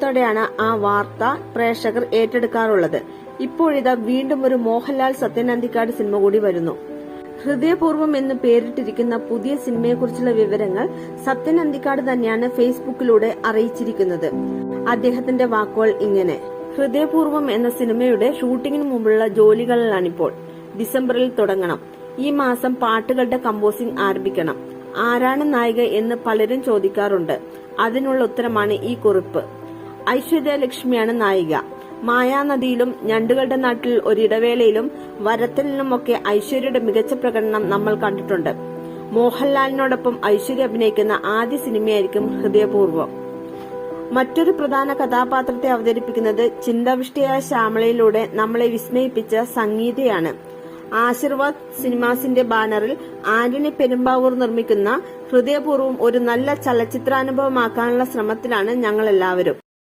സന്തോഷത്തോടെയാണ് ആ വാർത്ത പ്രേക്ഷകർ ഏറ്റെടുക്കാറുള്ളത്. ഇപ്പോഴിതാ വീണ്ടും ഒരു മോഹൻലാൽ സത്യൻ അന്തിക്കാട് സിനിമ കൂടി വരുന്നു. ഹൃദയപൂർവ്വം എന്ന് പേരിട്ടിരിക്കുന്ന പുതിയ സിനിമയെക്കുറിച്ചുള്ള വിവരങ്ങൾ സത്യൻ അന്തിക്കാട് തന്നെയാണ് ഫേസ്ബുക്കിലൂടെ അറിയിച്ചിരിക്കുന്നത്. അദ്ദേഹത്തിന്റെ വാക്കുകൾ ഇങ്ങനെ: ഹൃദയപൂർവ്വം എന്ന സിനിമയുടെ ഷൂട്ടിങ്ങിന് മുമ്പുള്ള ജോലികളിലാണിപ്പോൾ. ഡിസംബറിൽ തുടങ്ങണം. ഈ മാസം പാട്ടുകളുടെ കമ്പോസിംഗ് ആരംഭിക്കണം. ആരാണ് നായിക എന്ന് പലരും ചോദിക്കാറുണ്ട്. അതിനുള്ള ഉത്തരമാണ് ഈ കുറിപ്പ്. ഐശ്വര്യ ലക്ഷ്മിയാണ് നായിക. മായാനദിയിലും ഞണ്ടുകളുടെ നാട്ടിൽ ഒരിടവേളയിലും വരത്തലിലുമൊക്കെ ഐശ്വര്യയുടെ മികച്ച പ്രകടനം നമ്മൾ കണ്ടിട്ടുണ്ട്. മോഹൻലാലിനോടൊപ്പം ഐശ്വര്യ അഭിനയിക്കുന്ന ആദ്യ സിനിമയായിരിക്കും ഹൃദയപൂർവ്വം. മറ്റൊരു പ്രധാന കഥാപാത്രത്തെ അവതരിപ്പിക്കുന്നത് ചിന്താവിഷ്ടയായ ശ്യാമളയിലൂടെ നമ്മളെ വിസ്മയിപ്പിച്ച സംഗീതയാണ്. ആശീർവാദ് സിനിമാസിന്റെ ബാനറിൽ ആന്റണി പെരുമ്പാവൂർ നിർമ്മിക്കുന്ന ഹൃദയപൂർവ്വം ഒരു നല്ല ചലച്ചിത്രാനുഭവമാക്കാനുള്ള ശ്രമത്തിലാണ് ഞങ്ങളെല്ലാവരും.